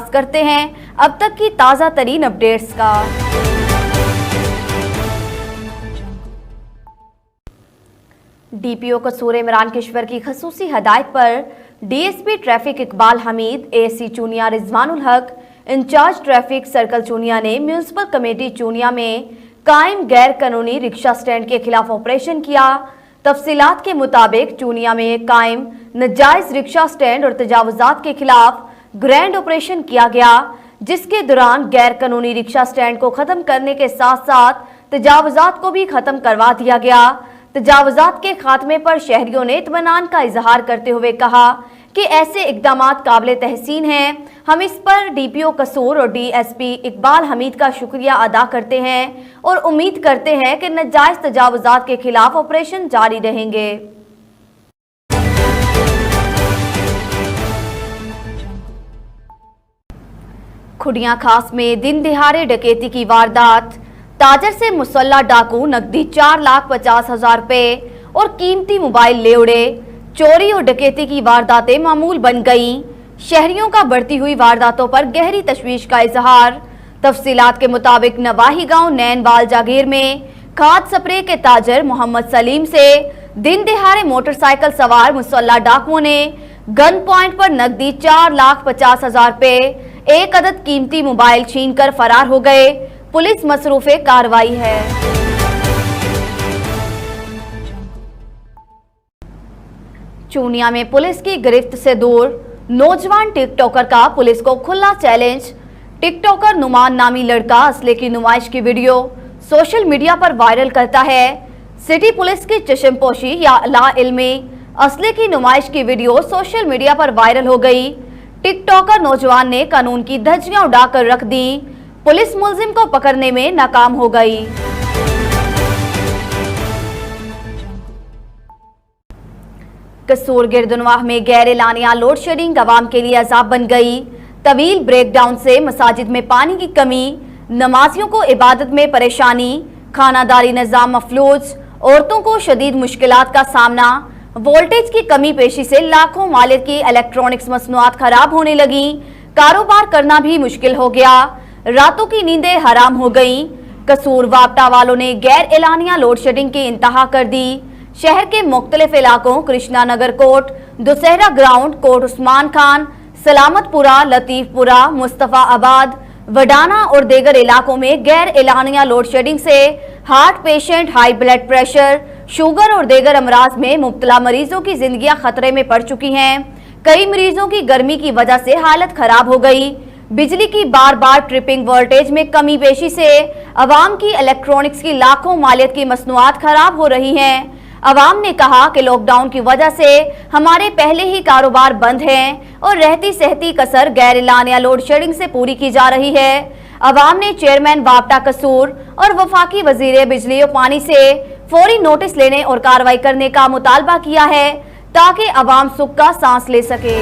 आगाज करते हैं अब तक की ताजा तरीन अपडेट्स का। डीपीओ कसूर इमरान किश्वर की खसूसी हदायत पर DSP traffic Iqbal Hamid, ASC Chunian Rizwanul हक, इंचार्ज ट्रैफिक सर्कल चूनिया ने म्यूनिसिपल कमेटी चूनिया में कायम गैर कानूनी रिक्शा स्टैंड के खिलाफ ऑपरेशन किया। तफसीलात के मुताबिक चूनिया में कायम नाजायज रिक्शा स्टैंड और तजावुजात के खिलाफ ग्रैंड ऑपरेशन किया गया, जिसके दौरान गैर कानूनी रिक्शा स्टैंड को खत्म करने के साथ साथ तजावुजात को भी खत्म करवा दिया गया। तजावुजात के खात्मे पर शहरियों ने इत्मीनान का इजहार करते हुए कहा कि ऐसे इकदामात काबिल तहसीन हैं। हम इस पर डीपीओ कसूर और डीएसपी इकबाल हमीद का शुक्रिया अदा करते हैं और उम्मीद करते हैं कि नाजायज तजावुजात के खिलाफ ऑपरेशन जारी रहेंगे। खुडिया खास में दिन दिहाड़े डकैती की वारदात, ताजर से मुसल्ला डाकू नकदी 4,50,000 रुपए और कीमती मोबाइल ले उड़े। चोरी और डकैती की वारदातें मामूल बन गईं। शहरियों का बढ़ती हुई वारदातों पर गहरी तशवीश का इजहार। तफसीलात के मुताबिक नवाही गांव नैनवाल जागीर में खाद स्प्रे के ताजर मोहम्मद सलीम से दिन दिहाड़े मोटरसाइकिल सवार मुसल्ला डाकुओं ने गन पॉइंट पर नकदी 4,50,000 रुपए, एक अदद कीमती मोबाइल छीनकर फरार हो गए। पुलिस मसरूफे कार्रवाई है। चूनिया में पुलिस की गिरफ्त से दूर नौजवान टिकटॉकर का पुलिस को खुला चैलेंज। टिकटॉकर नुमान नामी लड़का असले की नुमाइश की वीडियो सोशल मीडिया पर वायरल करता है। सिटी पुलिस की चश्मपोशी या ला इल्मी असले की नुमाइश की वीडियो सोशल मीडिया पर वायरल हो गई। टिकटॉकर नौजवान ने कानून की धज्जियां उड़ाकर रख दी। पुलिस मुलजिम को पकड़ने में नाकाम हो गई। कसूर गिरदनवाह में गैर एलानिया लोड शेडिंग आवाम के लिए अजाब बन गई। तवील ब्रेकडाउन से मसाजिद में पानी की कमी, नमाजियों को इबादत में परेशानी, खानादारी निज़ाम मफलूज, औरतों को शदीद मुश्किलात का सामना, वोल्टेज की कमी पेशी से लाखों मालिक की इलेक्ट्रॉनिक्स मसनूआत खराब होने लगी। कारोबार करना भी मुश्किल हो गया। रातों की नींदें हराम हो गईं। कसूर वापटा वालों ने गैर एलानिया लोड शेडिंग की इंतहा कर दी। शहर के मुख्तलिफ इलाकों कृष्णा नगर कोट, दुसहरा ग्राउंड, कोट उस्मान खान, सलामतपुरा, लतीफपुरा, मुस्तफ़ा आबाद, वडाना और दीगर इलाकों में गैर एलानिया लोड शेडिंग से heart patient, high blood pressure, sugar और दीगर अमराज में मुब्तला मरीजों की जिंदगियां खतरे में पड़ चुकी हैं। कई मरीजों की गर्मी की वजह से हालत खराब हो गई। बिजली की बार बार ट्रिपिंग, वोल्टेज में कमी पेशी से अवाम की इलेक्ट्रॉनिक्स की लाखों मालियत की मसनूआत खराब हो रही हैं। अवाम ने कहा कि लॉकडाउन की वजह से हमारे पहले ही कारोबार बंद हैं और रहती सहती कसर गैर एलानिया लोड शेडिंग से पूरी की जा रही है। अवाम ने चेयरमैन वापटा कसूर और वफाकी वजीर बिजली और पानी से फौरी नोटिस लेने और कार्रवाई करने का मुतालबा किया है ताकि अवाम सुख का सांस ले सके।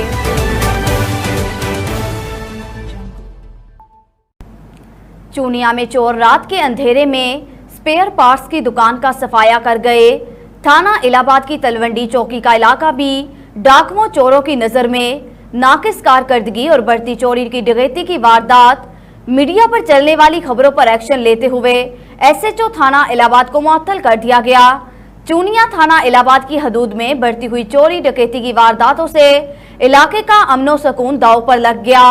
चूनिया में चोर रात के अंधेरे में स्पेयर पार्ट्स की दुकान का सफाया कर गए। थाना इलाहाबाद की तलवंडी चौकी का इलाका भी डाकुओं चोरों की नजर में। नाकिस कारकर्दगी और बढ़ती चोरी की डकैती की वारदात। मीडिया पर चलने वाली खबरों पर एक्शन लेते हुए एसएचओ थाना इलाहाबाद को मुअत्तल कर दिया गया। चूनिया थाना इलाहाबाद की हदूद में बढ़ती हुई चोरी डकैती की वारदातों से इलाके का अमनो सुकून दांव पर लग गया।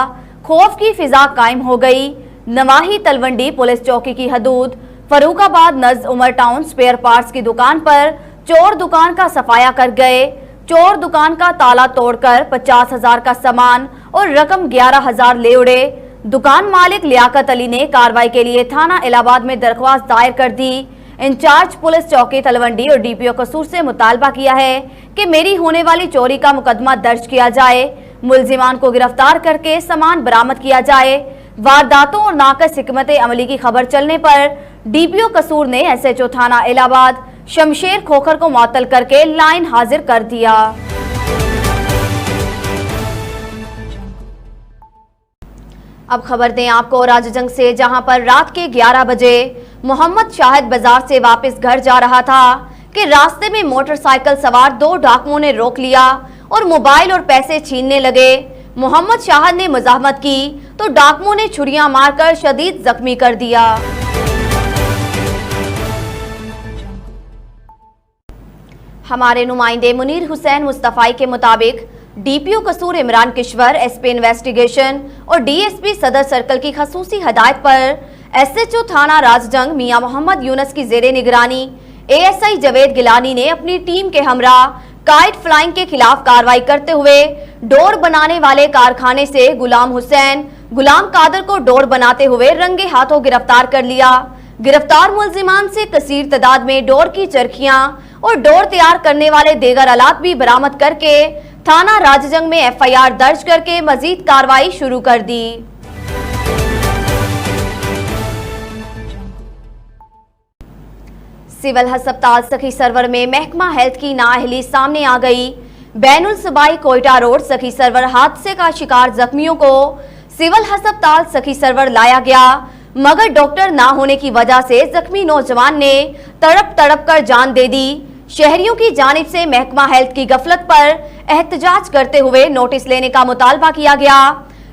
खौफ की फिजा कायम हो गई। नवाही तलवंडी पुलिस चौकी की हदूद फरूखाबाद नज़ उमर टाउन स्पेयर पार्ट्स की दुकान पर चोर दुकान का सफाया कर गए। चोर दुकान का ताला तोड़कर 50,000 का सामान और रकम 11,000 ले उड़े। दुकान मालिक लियाकत अली ने कार्रवाई के लिए थाना इलाहाबाद में दरख्वास्त दायर कर दी। इंचार्ज पुलिस चौकी तलवंडी और डीपीओ कसूर से मुतालबा किया है कि मेरी होने वाली चोरी का मुकदमा दर्ज किया जाए, मुलजिमान को गिरफ्तार करके सामान बरामद किया जाए। वारदातों और नाकस हिकमत अमली की खबर चलने पर डीपीओ कसूर ने एसएचओ थाना इलाहाबाद शमशेर खोखर को मुअत्तल करके लाइन हाजिर कर दिया। अब खबर दें आपको राजजंग से, जहां पर रात के 11 बजे मोहम्मद शाहिद बाजार से वापस घर जा रहा था कि रास्ते में मोटरसाइकिल सवार 2 डाकुओं ने रोक लिया और मोबाइल और पैसे छीनने लगे। मोहम्मद शाहिद ने मुजाहमत की तो डाकुओं ने छुरियां मारकर शदीद जख्मी कर दिया। हमारे नुमाइंदे मुनीर हुसैन मुस्तफाई के मुताबिक डीपीओ कसूर इमरान किश्वर, एसपी इन्वेस्टिगेशन और डीएसपी सदर सर्कल की खसूसी हदायत पर एसएचओ थाना राजजंग मियां मोहम्मद यूनस की जेरे निगरानी एएसआई जवेद गिलानी ने अपनी टीम के हमरा काइट फ्लाइंग के खिलाफ कार्रवाई करते हुए डोर बनाने वाले कारखाने से गुलाम हुसैन, गुलाम कादर को डोर बनाते हुए रंगे हाथों गिरफ्तार कर लिया। गिरफ्तार मुलजिमान से कसीर तादाद में डोर की चरखियां और डोर तैयार करने वाले देगर आलात भी बरामद करके थाना राजजंग में एफआईआर दर्ज करके मजीद कार्रवाई शुरू कर दी। सिविल अस्पताल सखी सरवर में महकमा हेल्थ की नाअहली सामने आ गई। बैनुल सूबाई कोयटा रोड सखी सरवर हादसे का शिकार जख्मियों को सिविल अस्पताल सखी सरवर लाया गया, मगर डॉक्टर ना होने की वजह से जख्मी नौजवान ने तड़प तड़प कर जान दे दी। शहरियों की जानिब से महकमा हेल्थ की गफलत पर एहतजाज करते हुए नोटिस लेने का मुतालबा किया गया।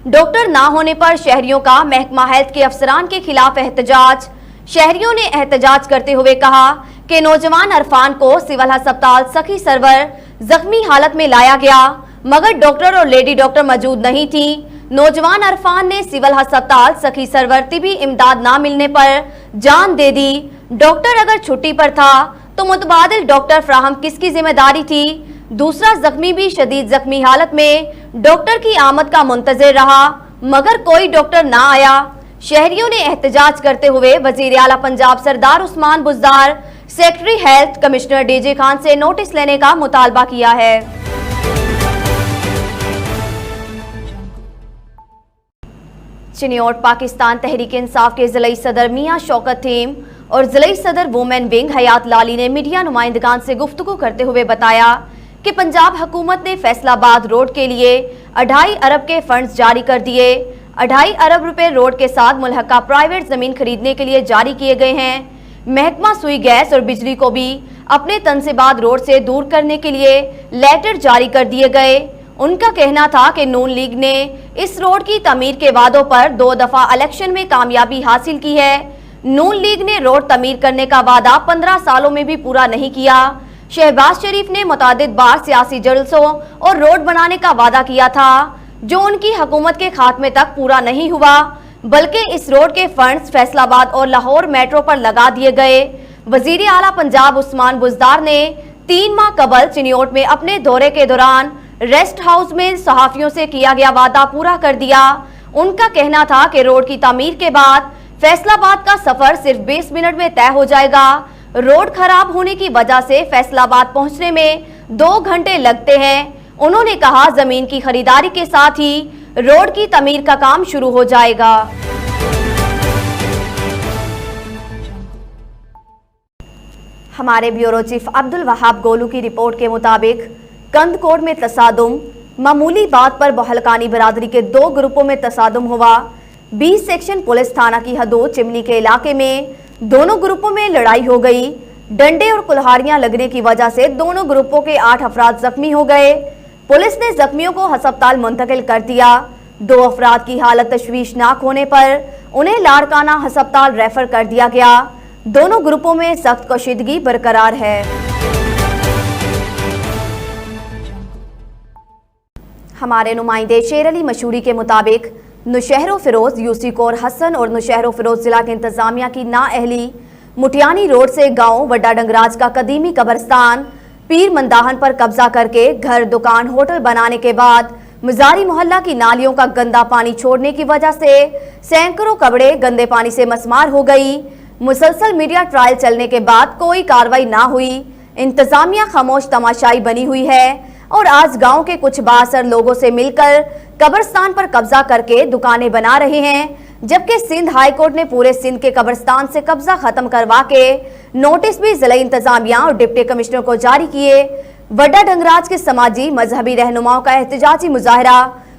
डॉक्टर ना होने पर शहरियों का महकमा हेल्थ के अफसरान के खिलाफ एहतजाज। शहरियों ने एहतजाज करते हुए कहा कि नौजवान अरफान को सिविल अस्पताल सखी सरवर जख्मी हालत में लाया गया, मगर डॉक्टर और लेडी डॉक्टर मौजूद नहीं थी। नौजवान अरफान ने सिविल अस्पताल सखी सरवर तिबी इमदाद ना मिलने पर जान दे दी। डॉक्टर अगर छुट्टी पर था तो मुतबादिल डॉक्टर फ्राहम किसकी जिम्मेदारी थी? दूसरा जख्मी भी शदीद जख्मी हालत में डॉक्टर की आमद का मुंतजिर रहा, मगर कोई डॉक्टर ना आया। शहरियों ने एहतजाज करते हुए वजीर आला Punjab Sardar Usman Buzdar, secretary health, commissioner DG Khan से नोटिस लेने का मुतालबा किया है। चिन्योट पाकिस्तान तहरीक इंसाफ के जिले सदर मियां शौकत थीम और जिले सदर वुमेन विंग हयात लाली ने मीडिया नुमाइंदगान से गुफ्तगू करते हुए बताया कि पंजाब हुकूमत ने फैसलाबाद रोड के लिए 2.5 अरब के फंड्स जारी कर दिए। 2.5 अरब रुपए रोड के साथ मुल्हका प्राइवेट जमीन खरीदने के लिए जारी किए गए हैं। महकमा सुई गैस और बिजली को भी अपने तनसीबात रोड से दूर करने के लिए लेटर जारी कर दिए गए। उनका कहना था कि नून लीग ने इस रोड की तमीर के वादों पर 2 दफा इलेक्शन में कामयाबी हासिल की है। नून लीग ने रोड तमीर करने का वादा 15 सालों में भी पूरा नहीं किया। शहबाज शरीफ ने मुतादिद बार सियासी जलसों और रोड बनाने का वादा किया था, जो उनकी हुकूमत के खात्मे तक पूरा नहीं हुआ, बल्कि इस रोड के फंड्स फैसलाबाद और लाहौर मेट्रो पर लगा दिए गए। वजीर आला पंजाब उस्मान बुज़दार ने 3 माह कबल चिन्योट में अपने दौरे के दौरान रेस्ट हाउस में सहाफियों से किया गया वादा पूरा कर दिया। उनका कहना था कि रोड की तामीर के बाद फैसलाबाद का सफर सिर्फ 20 मिनट में तय हो जाएगा। रोड खराब होने की वजह से फैसलाबाद पहुंचने में 2 घंटे लगते हैं। उन्होंने कहा जमीन की खरीदारी के साथ ही रोड की तमीर का काम शुरू हो जाएगा। हमारे ब्यूरो चीफ अब्दुल वहाब गोलू की रिपोर्ट के मुताबिक कंदकोट में तसादुम, मामूली बात पर बहलकानी बरादरी के 2 ग्रुपों में तसादुम हुआ। 20 सेक्शन पुलिस थाना की हदूद चिमनी के इलाके में दोनों ग्रुपों में लड़ाई हो गई। डंडे और कुल्हाड़ियां लगने की वजह से दोनों ग्रुपों के 8 अफराद जख्मी हो गए। पुलिस ने जख्मियों को अस्पताल मुंतकिल कर दिया। 2 अफराद की हालत तशवीशनाक होने पर उन्हें लाड़काना अस्पताल रेफर कर दिया गया। दोनों ग्रुपों में सख्त कशीदगी बरकरार है। हमारे नुमाइंदे शेर अली मशहूरी के मुताबिक नौशहरो फिरोज, यूसी कोर हसन और नौशहरो फिरोज जिला के इंतजामिया की नाअहली मुटियानी रोड से गांव वड्डा डंगराज का कदीमी कब्रस्तान पीर मंदाहन पर कब्जा करके घर, दुकान, होटल बनाने के बाद मजारी मोहल्ला की नालियों का गंदा पानी छोड़ने की वजह से सैकड़ों कब्रें गंदे पानी से मसमार हो गई। मुसलसल मीडिया ट्रायल चलने के बाद कोई कार्रवाई ना हुई। इंतजामिया खामोश तमाशाई बनी हुई है और आज गांव के कुछ बाअसर लोगों से मिलकर कब्रिस्तान पर कब्जा करके दुकानें बना रहे हैं, जबकि सिंध हाई कोर्ट ने पूरे सिंध के कब्रिस्तान से कब्जा खत्म करवा के नोटिस भी जिला इंतजामिया और डिप्टी कमिश्नर को जारी किए। वड्डा डंगराज के समाजी मजहबी रहनुमाओं का एहतजाजी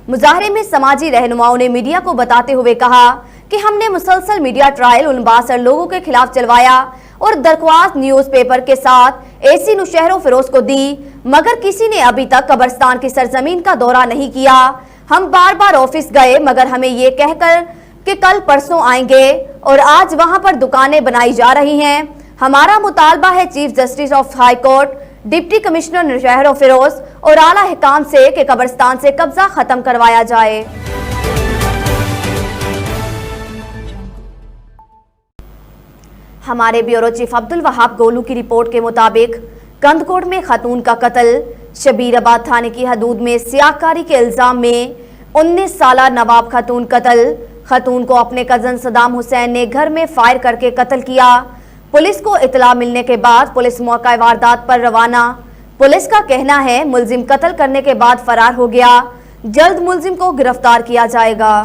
मुजाहरे में समाजी रहनुमाओं ने मीडिया को बताते हुए कहा कि हमने मुसलसल मीडिया ट्रायल उन बाअसर लोगों के खिलाफ चलवाया और दरख्वास्त न्यूज़पेपर के साथ एसी नौशहरो फिरोज को दी, मगर किसी ने अभी तक कब्रिस्तान की सरजमीन का दौरा नहीं किया। हम बार बार ऑफिस गए मगर हमें ये कहकर कि कल परसों आएंगे और आज वहां पर दुकानें बनाई जा रही हैं। हमारा मुतालबा है chief justice of high court, deputy commissioner शहर और फिरोज और आला हिकाम से कि कब्रिस्तान से कब्जा खत्म करवाया जाए। हमारे ब्यूरो चीफ अब्दुल वहाब गोलू की रिपोर्ट के मुताबिक कंदकोट में खातून का कत्ल। शबीराबाद थाने की हदूद में सियाहकारी के इल्जाम में 19 साला नवाब खातून कत्ल। खातून को अपने कजन सदाम हुसैन ने घर में फायर करके कत्ल किया। पुलिस को इतला मिलने के बाद पुलिस मौका वारदात पर रवाना। पुलिस का कहना है मुलजिम कत्ल करने के बाद फरार हो गया। जल्द मुलजिम को गिरफ्तार किया जाएगा।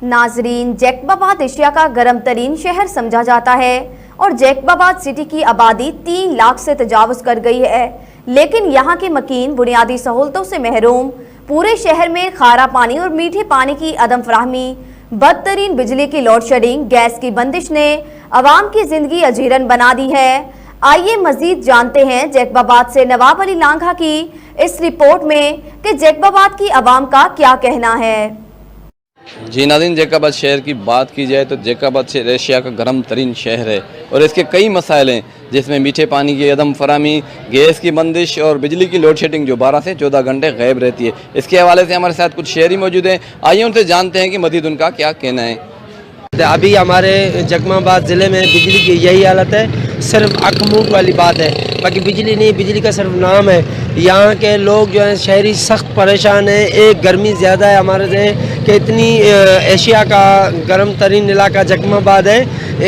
नाजरीन, जैकबाबाद एशिया का गर्म तरीन शहर समझा जाता है और जैकबाबाद सिटी की आबादी 3 लाख से तजावुज कर गई है, लेकिन यहाँ के मकीन बुनियादी सहूलतों से महरूम। पूरे शहर में खारा पानी और मीठे पानी की अदम फराहमी, बदतरीन बिजली की लोड शेडिंग, गैस की बंदिश ने अवाम की जिंदगी अजीरन बना दी है। आइए मजीद जानते हैं जैकबाबाद से नवाब अली लांघा की इस रिपोर्ट में कि जैकबाबाद की अवाम का क्या कहना है। जी नाज़रीन, जैकबाबाद शहर की बात की जाए तो जैकबाबाद शहर एशिया का गर्म तरीन शहर है और इसके कई मसाइल हैं, जिसमें मीठे पानी की अदम फरामी, गैस की बंदिश और बिजली की लोड शेडिंग जो 12 से 14 घंटे गायब रहती है। इसके हवाले से हमारे साथ कुछ शहरी मौजूद हैं। आइए उनसे जानते हैं कि मज़ीद उनका क्या कहना है। अभी हमारे जैकबाबाद ज़िले में बिजली की यही हालत है, सिर्फ अकमूक वाली बात है, बाकी बिजली नहीं, बिजली का सिर्फ नाम है। यहाँ के लोग जो हैं शहरी सख्त परेशान हैं। एक गर्मी ज़्यादा है हमारे से कि इतनी एशिया का गर्म तरीन इलाका जैकबाबाद है,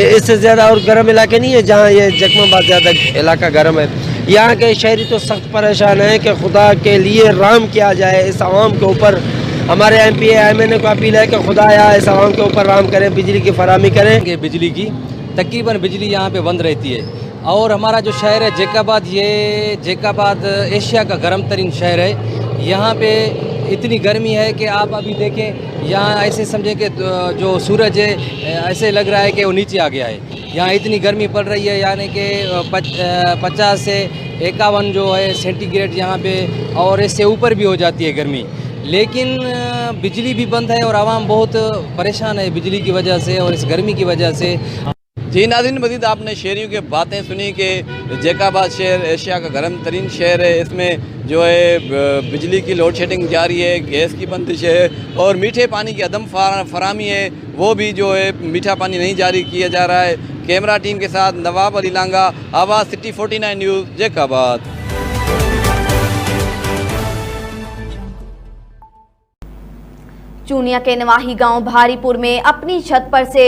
इससे ज़्यादा और गर्म इलाके नहीं है जहाँ ये जैकबाबाद ज़्यादा इलाका गर्म है। यहाँ के शहरी तो सख्त परेशान हैं कि खुदा के लिए रहम किया जाए इस आवाम के ऊपर। हमारे MP MNA को अपील है कि खुदाया इस आवाम के ऊपर रहम करें, बिजली की फराहमी करें। कि बिजली की तकरीबन बिजली यहाँ पे बंद रहती है और हमारा जो शहर है जैकबाबाद, ये जैकबाबाद एशिया का गर्म तरीन शहर है। यहाँ पे इतनी गर्मी है कि आप अभी देखें, यहाँ ऐसे समझें कि जो सूरज है ऐसे लग रहा है कि वो नीचे आ गया है। यहाँ इतनी गर्मी पड़ रही है, यानी कि 50 से 51 जो है सेंटीग्रेड यहाँ पे, और इससे ऊपर भी हो जाती है गर्मी। लेकिन बिजली भी बंद है और आवाम बहुत परेशान है बिजली की वजह से और इस गर्मी की वजह से। जी नाज़रीन, मज़ीद आपने शहरियों की बातें सुनी कि जैकबाबाद शहर एशिया का गर्म तरीन शहर है। इसमें जो है बिजली की लोड शेडिंग जारी है, गैस की बंदिश है और मीठे पानी की अदम फराहमी है, वो भी जो है मीठा पानी नहीं जारी किया जा रहा है। कैमरा टीम के साथ नवाब अली लांघा, आवाज़ सिटी 49 न्यूज़, जैकबाबाद। चूनिया के नवाही गांव भारीपुर में अपनी छत पर से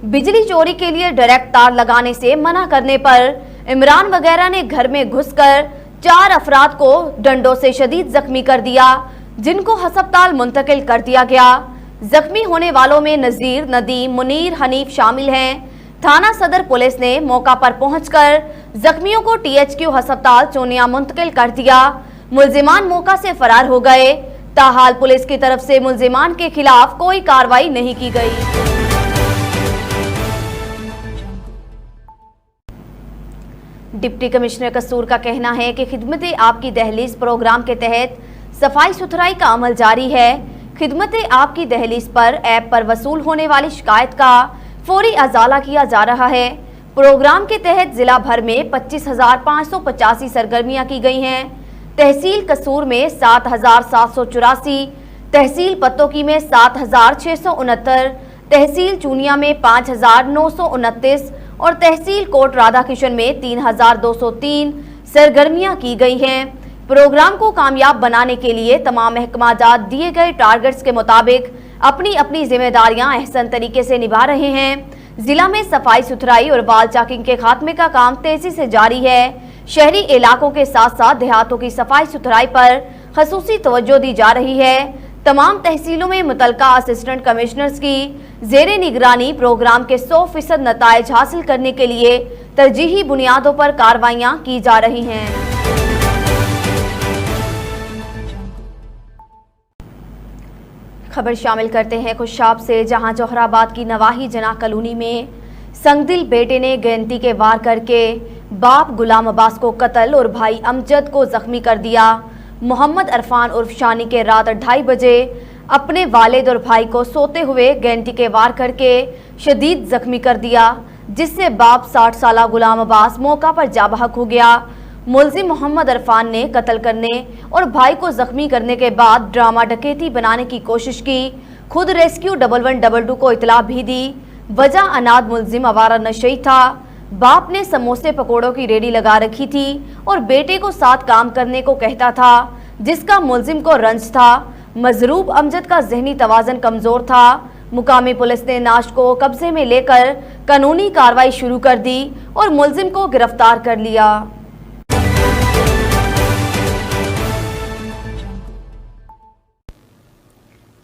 बिजली चोरी के लिए डायरेक्ट तार लगाने से मना करने पर इमरान वगैरह ने घर में घुसकर 4 अफराद को डंडों से शदीद जख्मी कर दिया, जिनको अस्पताल मुंतकिल कर दिया गया। जख्मी होने वालों में नजीर, नदीम, मुनीर, हनीफ शामिल हैं। थाना सदर पुलिस ने मौका पर पहुंचकर जख्मियों को THQ अस्पताल चूनिया मुंतकिल कर दिया। मुलजिमान मौका से फरार हो गए। ताहाल पुलिस की तरफ से मुलजिमान के खिलाफ कोई कार्रवाई नहीं की गई। डिप्टी कमिश्नर कसूर का कहना है कि खिदमत आपकी दहलीज प्रोग्राम के तहत सफाई सुथराई का अमल जारी है। खिदमत आपकी दहलीज पर ऐप पर वसूल होने वाली शिकायत का फौरी अजाला किया जा रहा है। प्रोग्राम के तहत जिला भर में 25,585 सरगर्मियां की गई हैं। तहसील कसूर में 7,784, तहसील पत्तोकी में 7,669, तहसील चूनिया में 5,929 और तहसील कोट राधाकिशन में 3,203 सरगर्मियां की गई हैं। प्रोग्राम को कामयाब बनाने के लिए तमाम महकमाजात दिए गए टारगेट्स के मुताबिक अपनी अपनी जिम्मेदारियां अहसन तरीके से निभा रहे हैं। जिला में सफाई सुथराई और बाल चाकिंग के खात्मे का काम तेजी से जारी है। शहरी इलाकों के साथ साथ देहातों की सफाई सुथराई पर खसूसी तवज्जो दी जा रही है। तमाम तहसीलों में मुतलका असिस्टेंट कमिश्नर्स की ज़ेरे निगरानी प्रोग्राम के 100% नताइज हासिल करने के लिए तरजीही बुनियादों पर कार्रवाइयां की जा रही हैं। खबर शामिल करते हैं खुशाब से, जहां जोहराबाद की नवाही जना कॉलोनी में संगदिल बेटे ने गैंती के वार करके बाप गुलाम अब्बास को कत्ल और भाई अमजद को जख्मी कर दिया। मोहम्मद अरफान उर्फ शानी के रात 2:30 बजे अपने वालिद और भाई को सोते हुए गैंटी के वार करके शदीद जख्मी कर दिया, जिससे बाप 60 साला गुलाम अब्बास मौका पर जा बहक हो गया। मुलजिम मोहम्मद अरफान ने कत्ल करने और भाई को जख्मी करने के बाद ड्रामा डकैती बनाने की कोशिश की। खुद रेस्क्यू 1112 को इतला भी दी। वजह अनाद मुलजिम आवारा नशई था। बाप ने समोसे पकोड़ों की रेडी लगा रखी थी और बेटे को साथ काम करने को कहता था, जिसका मुलजिम को रंज था। मजरूब अमजद का जहनी तवाज़न कमजोर था। मुकामी पुलिस ने नाश को कब्जे में लेकर कानूनी कार्रवाई शुरू कर दी और मुलजिम को गिरफ्तार कर लिया।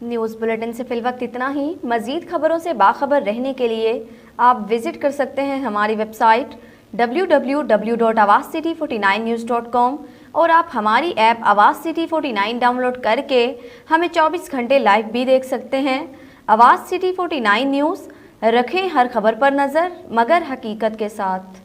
न्यूज़ बुलेटिन से फिलवक्त इतना ही। मज़ीद खबरों से बाखबर रहने के लिए आप विजिट कर सकते हैं हमारी वेबसाइट www.awazcity49news.com और आप हमारी ऐप आवाज़ सिटी 49 डाउनलोड करके हमें 24 घंटे लाइव भी देख सकते हैं। आवाज़ सिटी 49 न्यूज़, रखें हर खबर पर नज़र मगर हकीकत के साथ।